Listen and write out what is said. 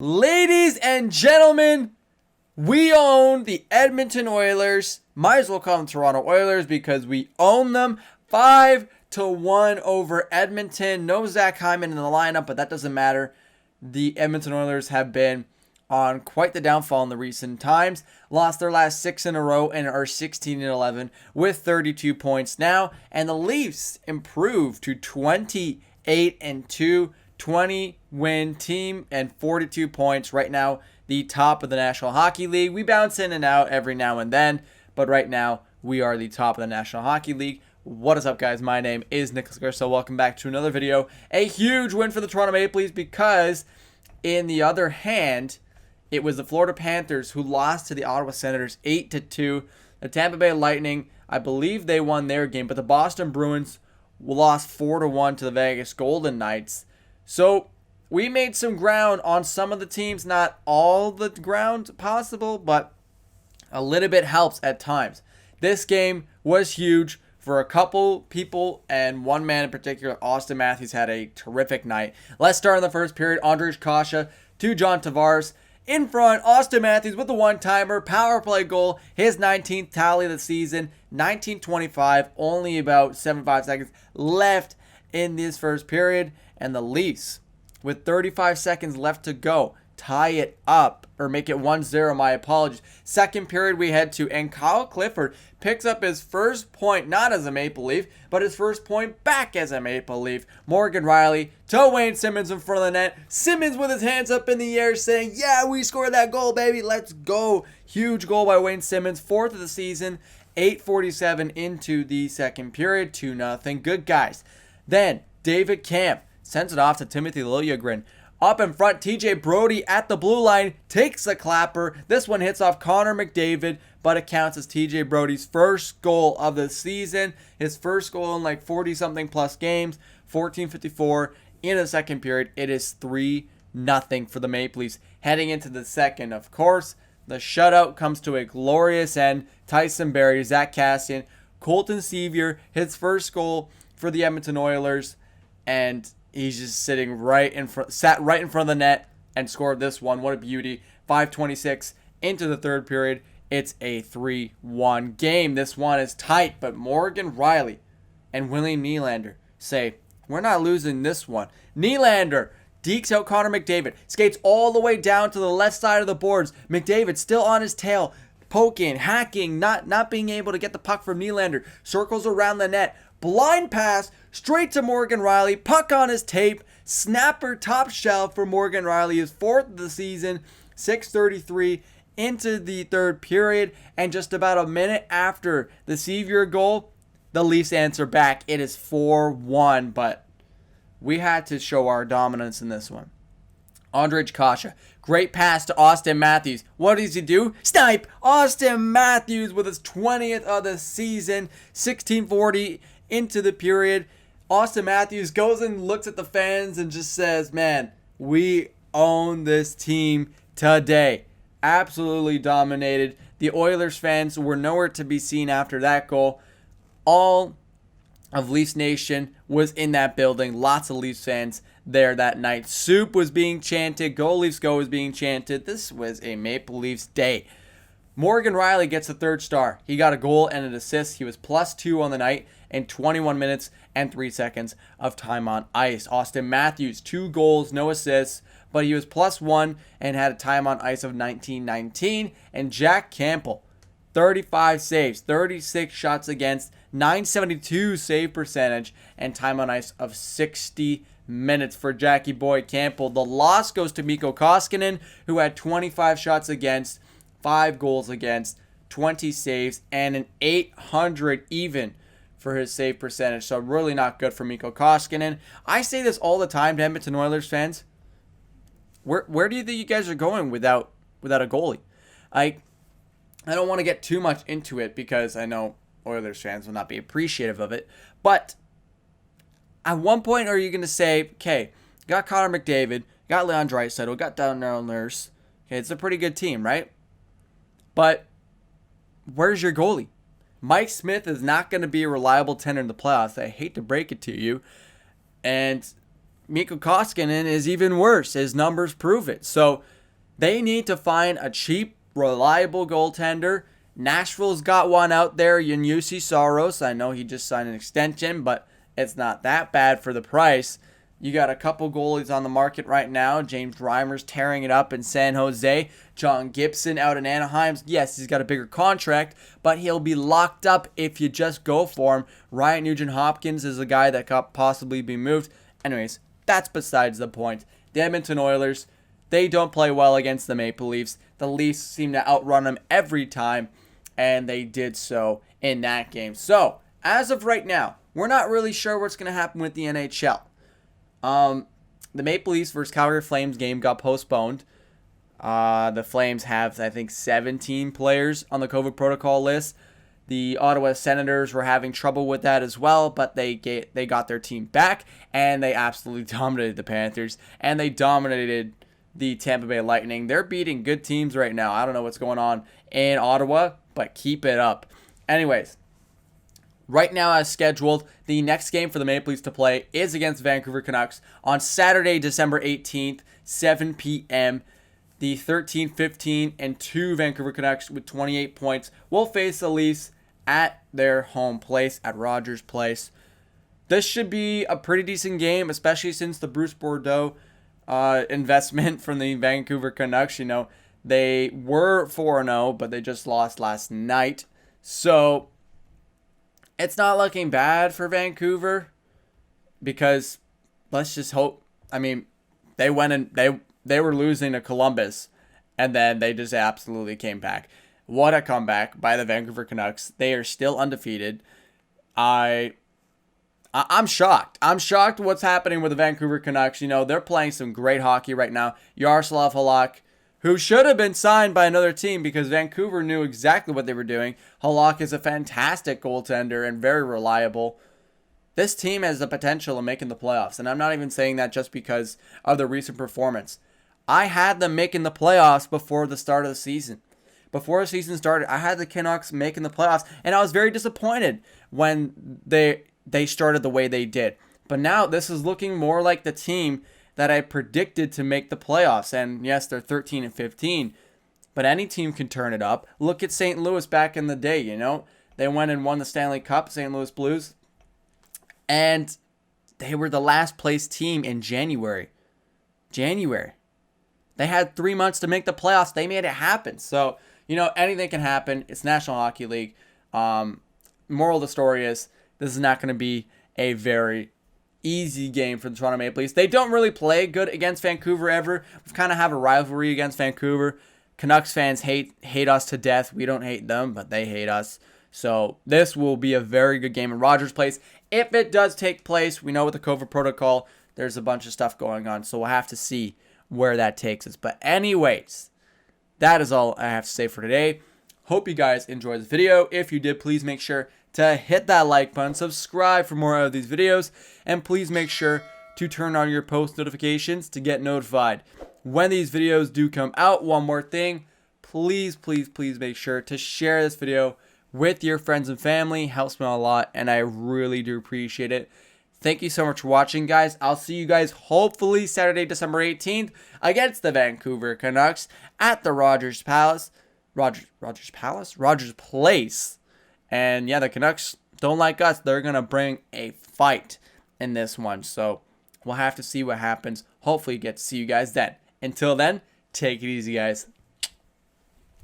Ladies and gentlemen, we own the Edmonton Oilers. Might as well call them Toronto Oilers because we own them 5-1 over Edmonton. No Zach Hyman in the lineup, but that doesn't matter. The Edmonton Oilers have been on quite the downfall in the recent times. Lost their last 6 in a row and are 16-11 with 32 points now. And the Leafs improved to 28-2. 20-win team and 42 points. Right now, the top of the National Hockey League. We bounce in and out every now and then, but right now, we are the top of the National Hockey League. What is up, guys? My name is Nicholas Garso. Welcome back to another video. A huge win for the Toronto Maple Leafs because, in the other hand, it was the Florida Panthers who lost to the Ottawa Senators 8-2. The Tampa Bay Lightning, I believe they won their game, but the Boston Bruins lost 4-1 to the Vegas Golden Knights. So, we made some ground on some of the teams, not all the ground possible, but a little bit helps at times. This game was huge for a couple people, and one man in particular, Austin Matthews, had a terrific night. Let's start in the first period. Ondrej Kase to John Tavares. In front, Austin Matthews with the one-timer, power play goal, his 19th tally of the season, 19:25, only about 75 seconds left in this first period. And the Leafs, with 35 seconds left to go, tie it up, or make it 1-0, my apologies. Second period we head to, and Kyle Clifford picks up his first point, not as a Maple Leaf, but his first point back as a Maple Leaf. Morgan Rielly to Wayne Simmonds in front of the net. Simmonds with his hands up in the air saying, yeah, we scored that goal, baby, let's go. Huge goal by Wayne Simmonds, 4th of the season, 8:47 into the second period, 2-0. Good guys. Then, David Kampf sends it off to Timothy Liljegren. Up in front, TJ Brody at the blue line takes a clapper. This one hits off Connor McDavid, but it counts as TJ Brody's first goal of the season. His first goal in like 40-something plus games. 14:54 in the second period. It is 3-0 for the Maple Leafs. Heading into the second, of course, the shutout comes to a glorious end. Tyson Barrie, Zach Kassian, Colton Sevier, his first goal for the Edmonton Oilers, and he's just sat right in front of the net and scored this one. What a beauty. 5:26 into the third period. It's a 3-1 game. This one is tight, but Morgan Rielly and William Nylander say, we're not losing this one. Nylander dekes out Connor McDavid, skates all the way down to the left side of the boards. McDavid still on his tail, poking, hacking, not being able to get the puck from Nylander. Circles around the net. Blind pass straight to Morgan Rielly. Puck on his tape. Snapper top shelf for Morgan Rielly. His 4th of the season. 6:33 into the third period. And just about a minute after the Sevier goal, the Leafs answer back. It is 4-1. But we had to show our dominance in this one. Ondrej Kase. Great pass to Austin Matthews. What does he do? Snipe! Austin Matthews with his 20th of the season. 16:40 into the period. Austin Matthews goes and looks at the fans and just says, man, we own this team today. Absolutely dominated. The Oilers fans were nowhere to be seen after that goal. All of Leafs Nation was in that building. Lots of Leafs fans there that night. Soup was being chanted. Go Leafs Go was being chanted. This was a Maple Leafs day. Morgan Rielly gets the third star. He got a goal and an assist. He was +2 on the night in 21 minutes and 3 seconds of time on ice. Austin Matthews, 2 goals, no assists, but he was +1 and had a time on ice of 19:19. And Jack Campbell, 35 saves, 36 shots against, 972 save percentage, and time on ice of 60 minutes for Jackie Boy Campbell. The loss goes to Mikko Koskinen, who had 25 shots against, 5 goals against, 20 saves, and an 800 even for his save percentage. So really not good for Mikko Koskinen. I say this all the time to Edmonton Oilers fans. Where do you think you guys are going without a goalie? I don't want to get too much into it because I know Oilers fans will not be appreciative of it. But at one point, are you going to say, okay, got Connor McDavid, got Leon Draisaitl, got Darnell Nurse. Okay, it's a pretty good team, right? But where's your goalie? Mike Smith is not going to be a reliable tenor in the playoffs. I hate to break it to you. And Mikko Koskinen is even worse. His numbers prove it. So they need to find a cheap, reliable goaltender. Nashville's got one out there, Yunusi Saros. I know he just signed an extension, but it's not that bad for the price. You got a couple goalies on the market right now. James Reimer's tearing it up in San Jose. John Gibson out in Anaheim. Yes, he's got a bigger contract, but he'll be locked up if you just go for him. Ryan Nugent-Hopkins is a guy that could possibly be moved. Anyways, that's besides the point. The Edmonton Oilers, they don't play well against the Maple Leafs. The Leafs seem to outrun them every time, and they did so in that game. So, as of right now, we're not really sure what's going to happen with the NHL. The Maple Leafs versus Calgary Flames game got postponed. The Flames have, I think, 17 players on the COVID protocol list. The Ottawa Senators were having trouble with that as well, but they got their team back, and they absolutely dominated the Panthers, and they dominated the Tampa Bay Lightning. They're beating good teams right now. I don't know what's going on in Ottawa, but keep it up. Anyways, right now, as scheduled, the next game for the Maple Leafs to play is against Vancouver Canucks on Saturday, December 18th, 7 p.m. The 13, 15, and 2 Vancouver Canucks with 28 points will face the Leafs at their home place, at Rogers Place. This should be a pretty decent game, especially since the Bruce Boudreau investment from the Vancouver Canucks. You know, they were 4-0, but they just lost last night. So it's not looking bad for Vancouver, because let's just hope. I mean, they went and they were losing to Columbus, and then they just absolutely came back. What a comeback by the Vancouver Canucks. They are still undefeated. I'm shocked. I'm shocked what's happening with the Vancouver Canucks. You know, they're playing some great hockey right now. Yaroslav Halak, who should have been signed by another team because Vancouver knew exactly what they were doing. Halak is a fantastic goaltender and very reliable. This team has the potential of making the playoffs, and I'm not even saying that just because of the recent performance. I had them making the playoffs before the start of the season. Before the season started, I had the Canucks making the playoffs, and I was very disappointed when they started the way they did. But now this is looking more like the team that I predicted to make the playoffs. And yes, they're 13 and 15, but any team can turn it up. Look at St. Louis back in the day, you know. They went and won the Stanley Cup, St. Louis Blues, and they were the last place team in January. They had 3 months to make the playoffs. They made it happen. So, you know, anything can happen. It's National Hockey League. Moral of the story is this is not going to be a very easy game for the Toronto Maple Leafs. They don't really play good against Vancouver ever. We kind of have a rivalry against Vancouver. Canucks fans hate us to death. We don't hate them, but they hate us. So this will be a very good game in Rogers Place. If it does take place, we know with the COVID protocol, there's a bunch of stuff going on. So we'll have to see where that takes us. But anyways, that is all I have to say for today. Hope you guys enjoyed this video. If you did, please make sure to hit that like button, subscribe for more of these videos, and please make sure to turn on your post notifications to get notified when these videos do come out. One more thing, please make sure to share this video with your friends and family. It helps me a lot, and I really do appreciate it. Thank you so much for watching, guys. I'll see you guys hopefully Saturday, December 18th against the Vancouver Canucks at the Rogers Place. And yeah, the Canucks don't like us. They're going to bring a fight in this one. So we'll have to see what happens. Hopefully get to see you guys then. Until then, take it easy, guys.